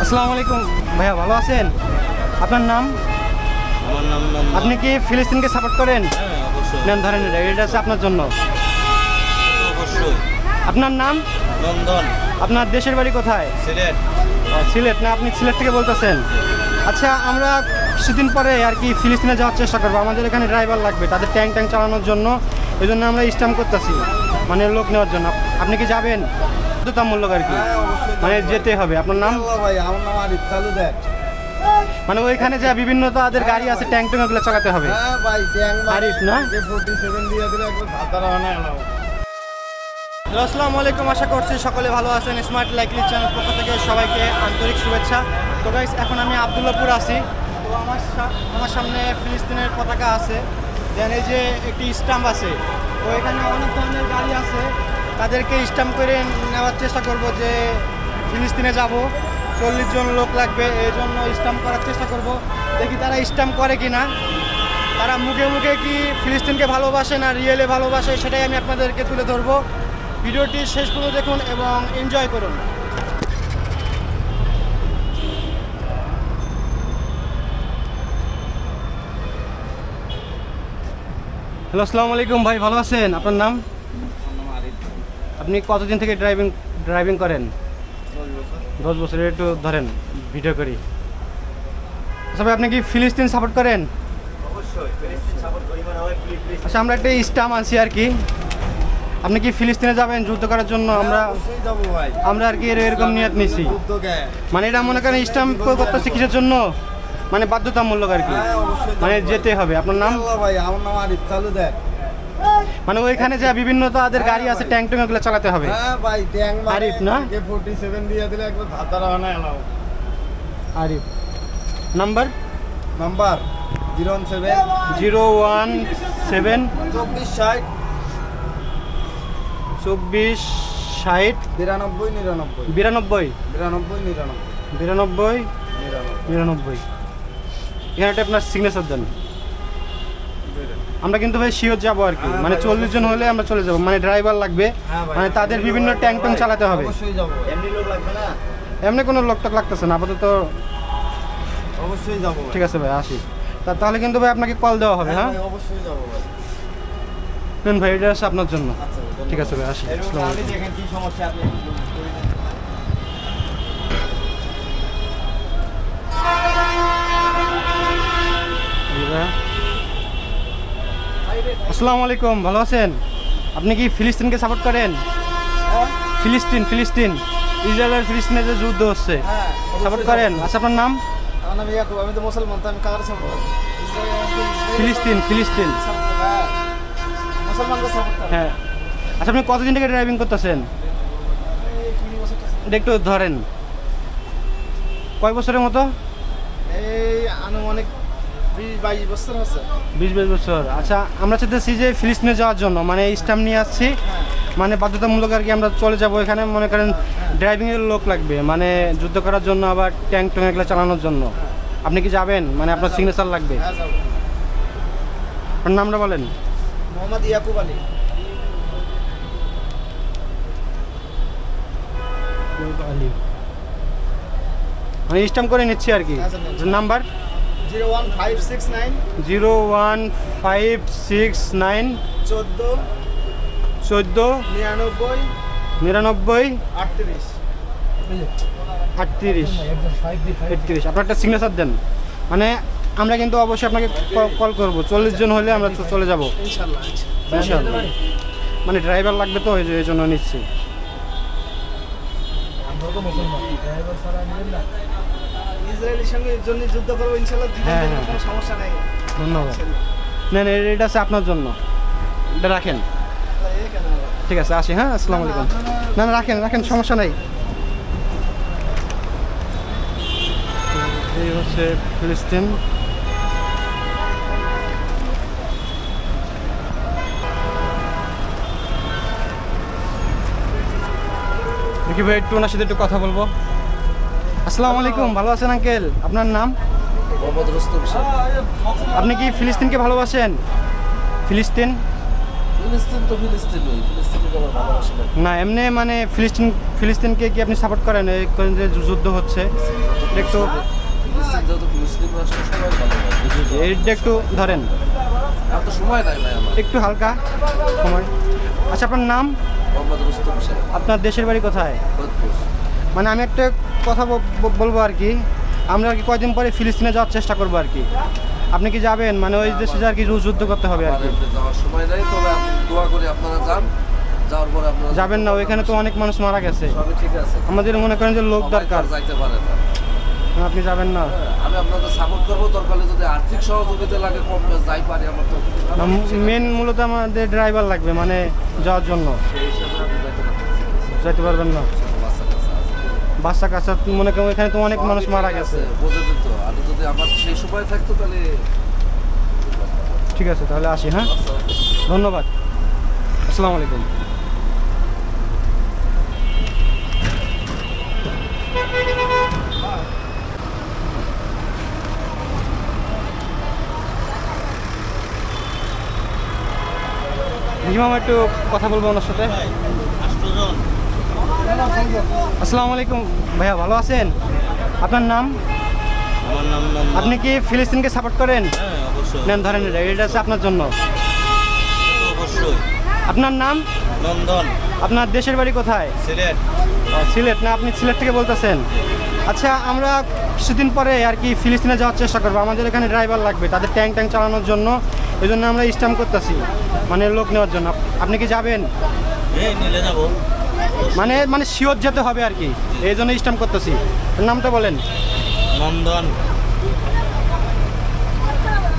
আসসালামু আলাইকুম ভাইয়া, ভালো আছেন? আপনার নাম? আমার নাম আপনি কি ফিলিস্তিনকে সাপোর্ট করেন? হ্যাঁ, অবশ্যই। নেন, ধরেন, এটা আছে আপনার জন্য। অবশ্যই। আপনার নাম? নন্দন। আপনার দেশের বাড়ি কোথায়? সিলেট। সিলেট না? আপনি সিলেট থেকে বলতেছেন? আচ্ছা, আমরা কিছুদিন পরে আর কি ফিলিস্তিনে যাওয়ার চেষ্টা করবো। আমাদের এখানে ড্রাইভার লাগবে তাদের ট্যাঙ্ক চালানোর জন্য। এই জন্য আমরা স্ট্যাম্প করতেছি, মানে লোক নেওয়ার জন্য। আপনি কি যাবেন? বাধ্যতামূলক আর কি, মানে যেতে হবে। আপনার নাম? ভাই, আমার নাম আরিফ তালুদার। মানে ওইখানে যা বিভিন্ন তাদের গাড়ি আছে, ট্যাঙ্ক ওগুলো চালাতে হবে। হ্যাঁ ভাই, ট্যাঙ্ক আরিফ না? 47 দিয়ে দিলে একবার ভাতারা হয় না। আসসালামু আলাইকুম, আশা করছি সকলে ভালো আছেন। স্মার্ট লাইকলি চ্যানেল পক্ষ থেকে সবাইকে আন্তরিক শুভেচ্ছা। তো গাইস, এখন আমি আবদুল্লাপুর আছি। তো আমার সামনে ফিলিস্তিনের পতাকা আছে, দেন এই যে একটি স্ট্যাম্প আছে। তো এখানে অনেক ধরনের গাড়ি আছে, তাদেরকে স্ট্যাম্প করে নেওয়ার চেষ্টা করব যে ফিলিস্তিনে যাব। 40 জন লোক লাগবে, এই জন্য স্ট্যাম্প করার চেষ্টা করব। দেখি তারা স্ট্যাম্প করে কি না, তারা মুখে মুখে কি ফিলিস্তিনকে ভালোবাসে না রিয়েলে ভালোবাসে, সেটাই আমি আপনাদেরকে তুলে ধরবো। ভিডিওটি শেষ পর্যন্ত দেখুন এবং এনজয় করুন। হ্যালো, আসসালামু আলাইকুম ভাই, ভালো আছেন? আপনার নাম? আপনি কতদিন থেকে ড্রাইভিং করেন? 10 বছর। একটু ধরেন, ভিডিও করি। আচ্ছা ভাই, আপনি কি ফিলিস্তিন সাপোর্ট করেন? অবশ্যই ফিলিস্তিন সাপোর্ট করি। মানে হয় প্লিজ। আচ্ছা, আমরা একটা স্ট্যাম্প আনছি আর কি। আপনি কি ফিলিস্তিনে যাবেন যুদ্ধ করার জন্য? অবশ্যই যাব ভাই। আমরা আর কি এরকম নিয়ত নিছি। মানে এটা মনে করেন স্ট্যাম্প করতেছি কিসের জন্য, মানে বাধ্যতামূলক আর কি, মানে যেতে হবে। আপনার নাম? ভাই, আমার নাম আরিফ তালুদার। মানে ওইখানে যা বিভিন্ন তাদের গাড়ি আছে, ট্যাঙ্ক ওগুলো চালাতে হবে। হ্যাঁ ভাই, ট্যাঙ্ক আরিফ না? 47 দিয়ে দিলে একবার ভাতারা হয় না। আরিফ। নাম্বার? নাম্বার 017 017 24 60 24 60 92 92 99 99 এখানে একটা আপনার সিগনেচার দেন। আমরা কিন্তু ভাই শিওর যাবো আর কি, মানে 40 জন হলে আমরা চলে যাবো। মানে ড্রাইভার লাগবে, মানে তাদের বিভিন্ন ট্যাঙ্ক চালাতে হবে। অবশ্যই যাব। এমনি লোক লাগবে না? এমনি কোনো লোক টাক লাগতেছে না আপাতত। অবশ্যই যাব। ঠিক আছে ভাই, আসি। তাহলে কিন্তু ভাই আপনাকে কল দেওয়া হবে। হ্যাঁ, অবশ্যই যাব ভাই। নেন ভাই, এটা আছে আপনার জন্য। আচ্ছা, ঠিক আছে ভাই, আসি। আসসালামু আপনি আলাইকুম। দেখেন কি সমস্যা আপনি আসসালামু আলাইকুম, ভালো আছেন? আপনি কি ফিলিস্তিনকে সাপোর্ট করেন? ফিলিস্তিন ইসরায়েল আর ফিলিস্তিনের যে যুদ্ধ হচ্ছে, সাপোর্ট করেন? আচ্ছা, আপনার নাম? আমার নাম ইয়াকুব। আমি তো মুসলমান, তো আমি কার সাপোর্ট করি? ফিলিস্তিন মুসলমানকে সাপোর্ট করি। হ্যাঁ। আচ্ছা, আপনি কতদিন থেকে ড্রাইভিং করতেছেন? 20 বছর। এটা একটু ধরেন, কয় বছরের মতো? এই আনুমানিক 20-22 বছর আছে। 20-22 বছর। আচ্ছা, আমরা চাইতেছি যে ফিলিস্তিনে যাওয়ার জন্য, মানে স্ট্যাম্প নিয়ে আসছি, মানে বাধ্যতামূলক আর কি। আমরা চলে যাব, এখানে মনে করেন ড্রাইভিংয়ের লোক লাগবে, মানে যুদ্ধ করার জন্য, আবার ট্যাঙ্ক এগুলো চালানোর জন্য। আপনি কি যাবেন? মানে আপনার সিগনেচার লাগবে। হ্যাঁ, যাব। আপনার নামটা বলেন। মোহাম্মদ ইয়াকুব আলী। মানে স্ট্যাম্প করে নিচ্ছি আর কি। নাম্বার 01569 01569 14 14 99 99 38 38 আপনার একটা সিগনেচার দেন। মানে আমরা কিন্তু অবশ্যই আপনাকে কল করব। 40 জন হলে আমরা চলে যাব ইনশাআল্লাহ। মানে ড্রাইভার লাগবে, তো এই জন্য নিচ্ছি। ইসরায়েলের সঙ্গে জন্য যুদ্ধ করবো ইনশাআল্লাহ। হ্যাঁ, কোনো সমস্যা নাই। ধন্যবাদ। নেন, এটা আছে আপনার জন্য, এটা রাখেন। ঠিক আছে, আসি। হ্যাঁ, আসসালামু আলাইকুম। না, রাখেন, সমস্যা নাই। এই হচ্ছে ফিলিস্তিন। দেখি ভাই, একটু ওনার সাথে একটু কথা বলবো। আসসালামু আলাইকুম, ভালো আছেন আঙ্কেল? আপনার নাম? মোহাম্মদ রুস্তম শেখ। আপনি কি ফিলিস্তিনকে ভালোবাসেন? ফিলিস্তিন তো ফিলিস্তিন নই, ফিলিস্তিনকে ভালোবাসি না। না, এমনি মানে ফিলিস্তিন ফিলিস্তিনকে কি আপনি সাপোর্ট করেন? এই যে যুদ্ধ হচ্ছে একটু যত মুসলিম রাষ্ট্র সবাই ভালো হয়। এইটা একটু ধরেন, আর তো সময় নাই ভাই আমার। একটু হালকা সময়। আচ্ছা, আপনার নাম? মোহাম্মদ রুস্তম হোসেন, আপনার দেশের বাড়ি কোথায়? ফরিদপুর। মানে আমি একটা কথা বলবো আর কি, আমরা আর কি কয়দিন পরে ফিলিস্তিনে যাওয়ার চেষ্টা করবো আর কি। আপনি কি যাবেন? মানে ওই দেশে যা আর কি যুদ্ধ করতে হবে আর কি। যাওয়ার সময় নাই, তবে আমি দোয়া করি আপনারা যান। যাওয়ার পরে আপনারা যাবেন না? ওইখানে তো অনেক মানুষ মারা গেছে। সবই ঠিক আছে, আমাদের মনে করেন যে লোক সবাই তো দরকার। আর যাইতে পারে না। আপনি যাবেন না? আমি আপনাদের সাপোর্ট করবো, দরকার হলে যদি আর্থিক সহযোগিতা লাগে কম যাই পারি আমার তো। মেন মূলত আমাদের ড্রাইভার লাগবে মানে যাওয়ার জন্য। সেই হিসাবে আমি যাইতে পারতেছি। যাইতে পারবেন না? বাচ্চা কাচ্চা আছে। বাচ্চা কাচ্চা মনে করেন ওইখানে তো অনেক মানুষ মারা গেছে। বোঝা যেত, আর যদি আমার সেই সময় থাকতো তাহলে। ঠিক আছে, তাহলে আসি। হ্যাঁ, ধন্যবাদ। আসসালামু আলাইকুম। মামা একটু কথা বলবো ওনার সাথে। আসসালামু আলাইকুম ভাইয়া, ভালো আছেন? আপনার নাম? আমার নাম আপনি কি ফিলিস্তিনকে সাপোর্ট করেন? হ্যাঁ, অবশ্যই নেন, ধরেন, এটা আছে আপনার জন্য। অবশ্যই। আপনার নাম? নন্দন, আপনার দেশের বাড়ি কোথায়? সিলেট। সিলেট না? আপনি সিলেট থেকে বলতেছেন? আচ্ছা, আমরা কিছুদিন পরে আর কি ফিলিস্তিনে যাওয়ার চেষ্টা করবো। আমাদের এখানে ড্রাইভার লাগবে তাদের ট্যাঙ্ক চালানোর জন্য। এই জন্য আমরা স্ট্যাম্প করতেছি, মানে লোক নেওয়ার জন্য। আপনি কি যাবেন? এই নিলে যাব। মানে শিওর যেতে হবে আর কি, এই জন্য স্ট্যাম্প করতেছি। নামটা বলেন। নন্দন।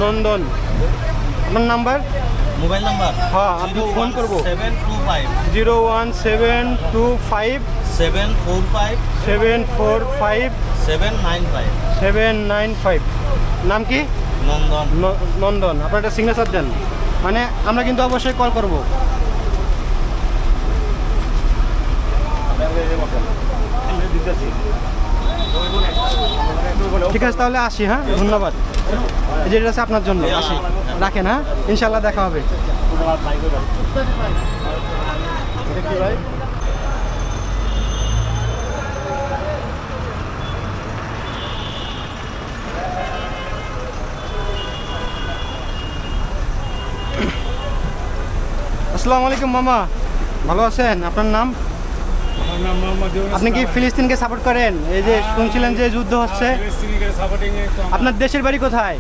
নন্দন। আপনার নাম্বার? Mobile number? হ্যাঁ, আপনি ফোন করবো। 725 01725 745 745 795। 795। নাম কি? নন্দন। নন্দন। আপনার একটা সিগনেচার দেন, মানে আমরা কিন্তু অবশ্যই কল করব। ঠিক আছে, তাহলে আসি। হ্যাঁ, ধন্যবাদ। যেটা আছে আপনার জন্য, আসি। রাখেন। হ্যাঁ, ইনশাল্লাহ দেখা হবে। কি ভাই? আসসালামু আলাইকুম মামা, ভালো আছেন? আপনার নাম? আপনি কি ফিলিস্তিনকে সাপোর্ট করেন? এই যে শুনছিলেন যে যুদ্ধ হচ্ছে। আপনার দেশের বাড়ি কোথায়?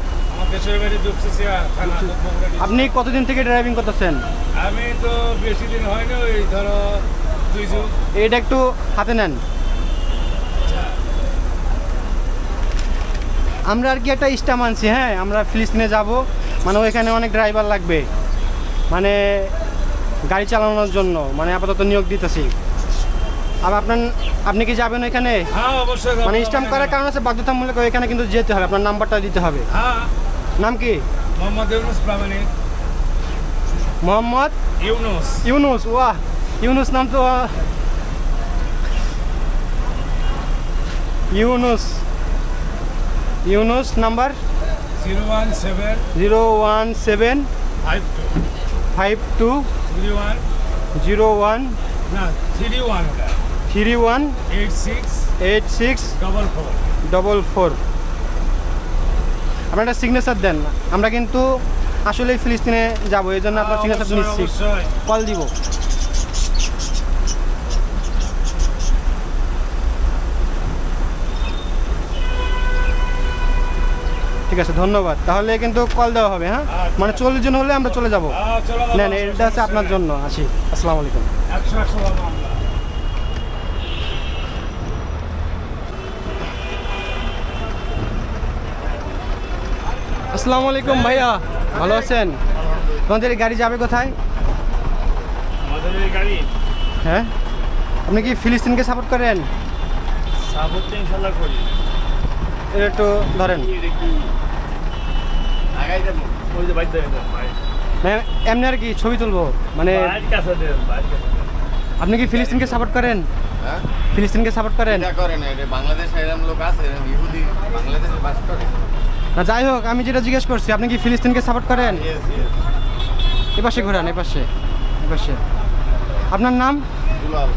আপনি কতদিন থেকে ড্রাইভিং করতেছেন? আমি তো বেশি দিন হয়নি, ওই ধরো 2 যুগ। এটা একটু হাতে নেন। আমরা আর কি একটা স্টাম আনছি। হ্যাঁ, আমরা ফিলিস্তিনে যাব, মানে ওইখানে অনেক ড্রাইভার লাগবে, মানে গাড়ি চালানোর জন্য, মানে আপাতত নিয়োগ দিতেছি। আর আপনি কি যাবেন ওইখানে? হ্যাঁ, অবশ্যই। মানে স্টাম্প করার কারণ আছে বাধ্যতামূলক, ওইখানে কিন্তু যেতে হবে। আপনার নাম্বারটা দিতে হবে। হ্যাঁ। নাম কি? মোহাম্মদ ইউনুস প্রামাণিক। মোহাম্মদ ইউনুস। ইউনুস। ওয়াহ, ইউনুস নাম তো। ইউনুস নাম্বার 017 017 52 31 01 না 31 31 86 86 44। 44। আপনার একটা সিগনেচার দেন। আমরা কিন্তু আসলে ফিলিস্তিনে যাবো, এই জন্য আপনার সিগনেচার নিচ্ছি। অবশ্যই। কল দিব। ঠিক আছে, ধন্যবাদ। তাহলে কিন্তু কল দেওয়া হবে। হ্যাঁ, মানে 40 জন হলে আমরা চলে যাব। নেন, এটা আছে আপনার জন্য। আসি। আসসালামু আলাইকুম। 100 মামলা। আসসালামু আলাইকুম ভাইয়া, ভালো আছেন? তোমাদের এই গাড়ি যাবে কোথায়? আমাদের এই গাড়ি হ্যাঁ, আপনি কি ফিলিস্তিনকে সাপোর্ট করেন? সাপোর্ট তো ইনশাআল্লাহ করি। এটা একটু ধরেন। আগাই দেব, ওই যে বাইক দেন ভাই। মানে এমনি আর কি ছবি তুলবো, মানে বাইক কাছে দেন, বাইক কাছে। আপনি কি ফিলিস্তিনকে সাপোর্ট করেন? হ্যাঁ, ফিলিস্তিনকে সাপোর্ট করেন? এটা করে না, এটা বাংলাদেশে এরকম লোক আছে, ইহুদি বাংলাদেশে বাস করে। না, যাই হোক, আমি যেটা জিজ্ঞেস করছি, আপনি কি ফিলিস্তিনকে সাপোর্ট করেন? Yes yes. এপাশে ঘোরান, এপাশে। আপনার নাম? দুলাল।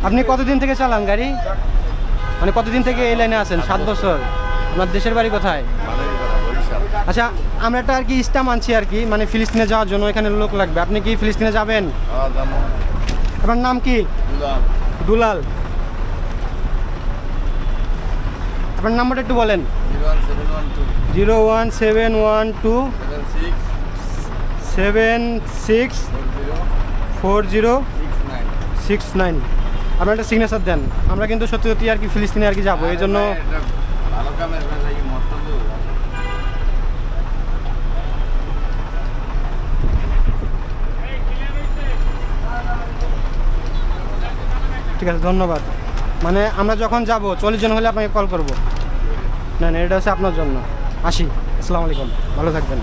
আপনি কতদিন থেকে চালান গাড়ি? মানে কতদিন থেকে এই লাইনে আছেন? 7 বছর। আপনার দেশের বাড়ি কোথায়? আচ্ছা, আমরা একটা আর কি ইস্টাম আনছি আর কি, মানে ফিলিস্তিনে যাওয়ার জন্য। এখানে লোক লাগবে। আপনি কি ফিলিস্তিনে যাবেন? আপনার নাম কি? দুলাল। আপনার নাম্বারটা একটু বলেন। 01712 764069। আপনার একটা সিগনেচার দেন। আমরা কিন্তু সত্যি সত্যি আর কি ফিলিস্তিনে আর কি যাবো, এই জন্য। ভালো কামের ভাই মত ঠিক আছে, ধন্যবাদ। মানে আমরা যখন যাব 40 জন হলে আপনাকে কল করব। না না, এটা হচ্ছে আপনার জন্য। আসি। আসসালামু আলাইকুম, ভালো থাকবেন।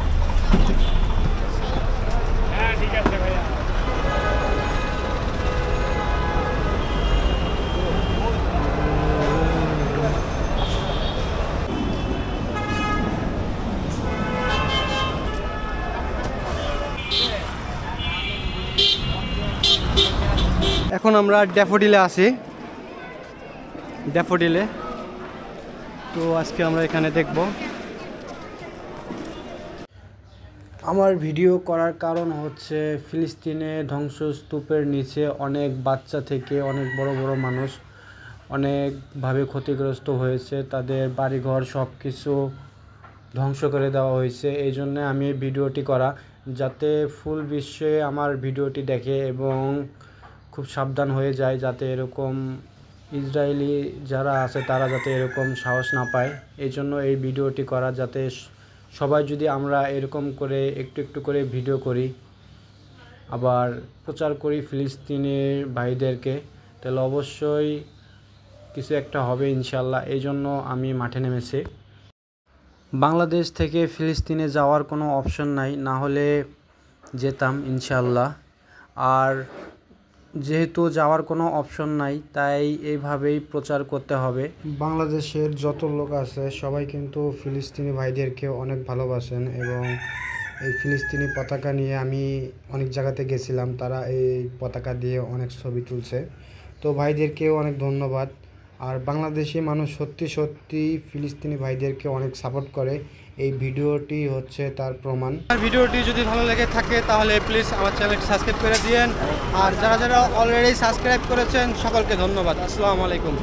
এখন আমরা ড্যাফোডিলে আছি। ড্যাফোডিলে তো আজকে আমরা এখানে দেখব। আমার ভিডিও করার কারণ হচ্ছে ফিলিস্তিনে ধ্বংসস্তূপের নিচে অনেক বাচ্চা থেকে অনেক বড় বড় মানুষ অনেকভাবে ক্ষতিগ্রস্ত হয়েছে। তাদের বাড়িঘর সব কিছু ধ্বংস করে দেওয়া হয়েছে। এই জন্য আমি ভিডিওটি করা, যাতে ফুল বিশ্বে আমার ভিডিওটি দেখে এবং খুব সাবধান হয়ে যায়, যাতে এরকম ইসরায়েলি যারা আছে তারা যাতে এরকম সাহস না পায়। এই জন্য এই ভিডিওটি করা, যাতে সবাই যদি আমরা এরকম করে একটু একটু করে ভিডিও করি, আবার প্রচার করি ফিলিস্তিনের ভাইদেরকে, তাহলে অবশ্যই কিছু একটা হবে ইনশাল্লাহ। এই জন্য আমি মাঠে নেমেছি। বাংলাদেশ থেকে ফিলিস্তিনে যাওয়ার কোনো অপশন নাই, না হলে যেতাম ইনশাল্লাহ। আর যেহেতু যাওয়ার কোনো অপশন নাই, তাই এইভাবেই প্রচার করতে হবে। বাংলাদেশের যত লোক আছে সবাই কিন্তু ফিলিস্তিনি ভাইদেরকে অনেক ভালোবাসেন এবং এই ফিলিস্তিনি পতাকা নিয়ে আমি অনেক জায়গাতে গেছিলাম, তারা এই পতাকা দিয়ে অনেক ছবি তুলছে। তো ভাইদেরকেও অনেক ধন্যবাদ। আর বাংলাদেশি মানুষ সত্যি সত্যি ফিলিস্তিনি ভাইদেরকে অনেক সাপোর্ট করে। এই ভিডিওটি হচ্ছে তার প্রমাণ। ভিডিওটি যদি ভালো লেগে থাকে তাহলে প্লিজ আমার চ্যানেলটি সাবস্ক্রাইব করে দিয়েন। আর যারা যারা অলরেডি সাবস্ক্রাইব করেছেন সকলকে ধন্যবাদ। আসসালামু আলাইকুম।